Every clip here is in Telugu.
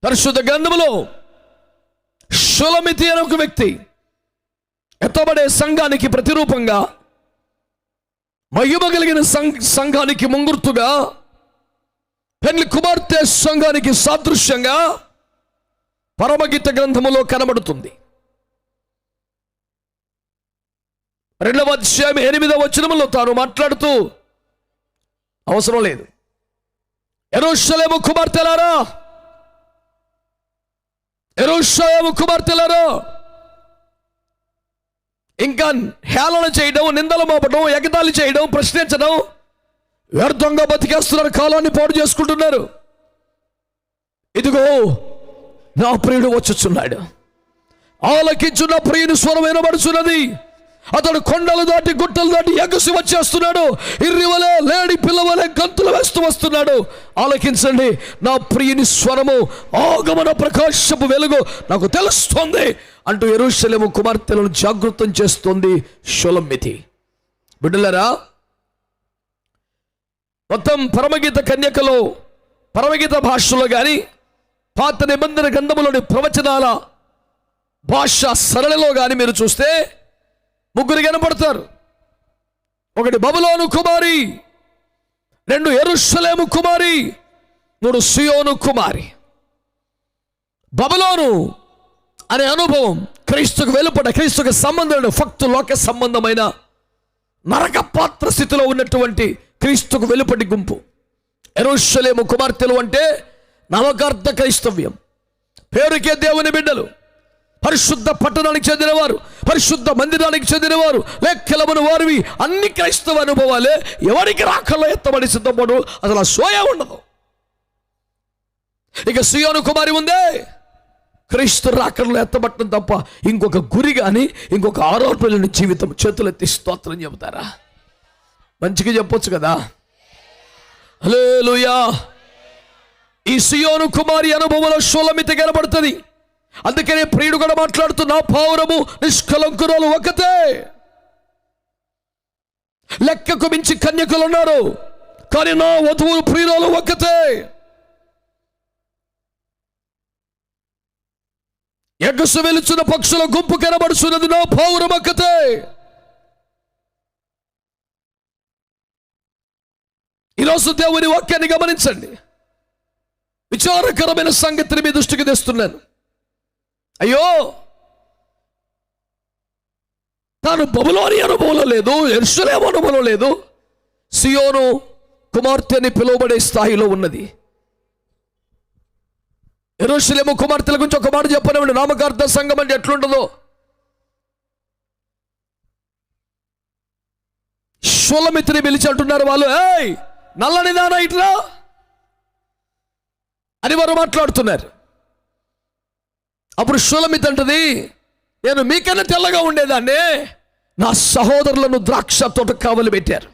పరిశుద్ధ గ్రంథములో షులమితి అనే ఒక వ్యక్తి ఎత్తబడే సంఘానికి ప్రతిరూపంగా, మహిమ కలిగిన సంఘానికి ముంగుర్తుగా, పెళ్లి కుమార్తె సంఘానికి సాదృశ్యంగా పరమగీత గ్రంథములో కనబడుతుంది. 2వ అధ్యాయం 8వ వచనములో తాను మాట్లాడుతూ, అవసరం లేదు, యెరూషలేము కుమార్తెలారా, యెరూషలేము కుమార్తెలారా, ఇంకా హేళన చేయడం, నిందలు మోపడం, ఎగతాళి చేయడం, ప్రశ్నించడం, వ్యర్థంగా బతికేస్తున్నారు, కాలాన్ని పాడు చేసుకుంటున్నారు. ఇదిగో నా ప్రియుడు వచ్చుచున్నాడు, ఆలకించు నా ప్రియుని స్వరం వినబడుచున్నది. అతడు కొండలు దాటి గుట్టలు దాటి ఎగసి వచ్చేస్తున్నాడు, ఇర్రివలే లేడి పిల్లవలే గంతులు వేస్తూ వస్తున్నాడు. ఆలకించండి, నా ప్రియుని స్వరము, ఆగమన ప్రకాశపు వెలుగు నాకు తెలుస్తోంది అంటూ యెరూషలేము కుమార్తెలను జాగృతం చేస్తోంది షులమితి. బిడ్డలారా, మొత్తం పరమగీత కన్యకలో, పరమగీత భాషలో కానీ, పాత నిబంధన గ్రంథములోని ప్రవచనాల భాష సరళిలో కానీ మీరు చూస్తే 3 కనపడతారు. 1 బబులోను కుమారి, 2 యెరూషలేము కుమారి, 3 సియోను కుమారి. బబులోను అనే అనుభవం క్రీస్తుకు వెలుపట, క్రీస్తుకు సంబంధమైన భక్తు లోక సంబంధమైన నరక పాత్ర స్థితిలో ఉన్నటువంటి క్రీస్తుకు వెలుపటి గుంపు. యెరూషలేము కుమార్తెలు అంటే నవకార్థ క్రైస్తవ్యం, పేరుకే దేవుని బిడ్డలు, పరిశుద్ధ పట్టణానికి చెందినవారు, పరిశుద్ధ మందిరానికి చెందినవారు, లెక్కలమని వారివి అన్ని క్రైస్తవ అనుభవాలే. ఎవరికి రాకల్లో ఎత్తబడి సిద్ధపడు, అసలు ఆ సోయ ఉండదు. ఇక సియోను కుమారి ఉందే, క్రీస్తు రాకల్లో ఎత్తబట్టడం తప్ప ఇంకొక గురి కానీ, ఇంకొక ఆరోపణలని జీవితం చేతులెత్తి స్తోత్రం చెబుతారా? మంచిగా చెప్పొచ్చు కదా. హల్లెలూయా. ఈ సియోను కుమారి అనుభవంలో షులమితి కనబడుతుంది. అందుకనే ప్రియుడు కూడా మాట్లాడుతూ, నా పావురము నిష్కలంకురాలు ఒకతే, లెక్కకు మించి కన్యకులు ఉన్నారు, కానీ నా వధువు ప్రియురాలు ఒకతే. ఎగసు వెలుచున్న పక్షుల గుంపు కనబడుచున్నది, నా పావురం ఒకతే. ఈరోజు దేవుని వాక్యాన్ని గమనించండి. విచారకరమైన సంగతిని మీ దృష్టికి తెస్తున్నాను. అయ్యో, తాను బబులోని అనుభవంలో లేదు, యెరూషలేము అనుభవంలో లేదు, సియోను కుమార్తె అని పిలువబడే స్థాయిలో ఉన్నది. యెరూషలేము కుమార్తెల గురించి ఒక మాట చెప్పనివ్వండి. నామకార్థ సంఘం అంటే ఎట్లుంటుందో. షులమితిని పిలిచి అంటున్నారు వాళ్ళు, ఏయ్ నల్లని దానా ఇట్లా అని వారు మాట్లాడుతున్నారు. అప్పుడు షులమితి అంటది, నేను మీకన్నా తెల్లగా ఉండేదాన్ని, నా సహోదరులను ద్రాక్ష తోట కావలి పెట్టారు,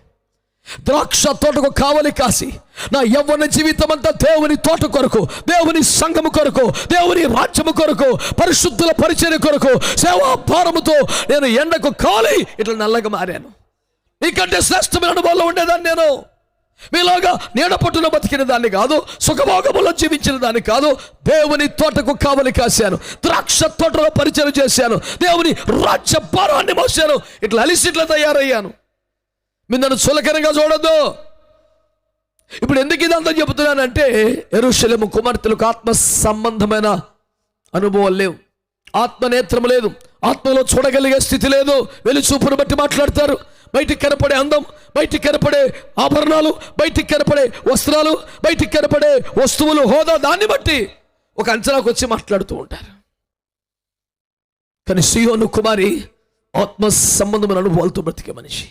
ద్రాక్ష తోటకు కావలి కాసి నా యవ్వన జీవితం అంతా దేవుని తోట కొరకు, దేవుని సంఘము కొరకు, దేవుని రాజ్యము కొరకు, పరిశుద్ధుల పరిచర్య కొరకు, సేవా భారముతో నేను ఎండకు కాలి ఇట్లా నల్లగా మారాను. నీకంటే శ్రేష్టమైన అనుభవంలో ఉండేదాన్ని నేను. మీలాగా నీడ పట్టున బతికిన దాన్ని కాదు, సుఖభోగములో జీవించిన దాన్ని కాదు, దేవుని తోటకు కావలి కాశాను, ద్రాక్ష తోటలో పరిచయం చేశాను, దేవుని రాజ్య భారాన్ని మోసాను, ఇట్లా అలిసి ఇట్లా తయారయ్యాను. మీరు నన్ను చులకనగా చూడొద్దు. ఇప్పుడు ఎందుకు ఇదంతా చెబుతున్నానంటే, యెరూషలేము కుమార్తెలకు ఆత్మ సంబంధమైన అనుభవం లేవు, ఆత్మనేత్రం లేదు, ఆత్మలో చూడగలిగే స్థితి లేదు. వెలుచూపును బట్టి మాట్లాడతారు. బయటికి కనపడే అందం, బయటికి కనపడే ఆభరణాలు, బయటికి కనపడే వస్త్రాలు, బయటికి కనపడే వస్తువులు, హోదా, దాన్ని బట్టి ఒక అంచనాకు వచ్చి మాట్లాడుతూ ఉంటారు. కానీ సియోను కుమారి ఆత్మ సంబంధమైన అనుభవాలతో బ్రతికే మనిషి.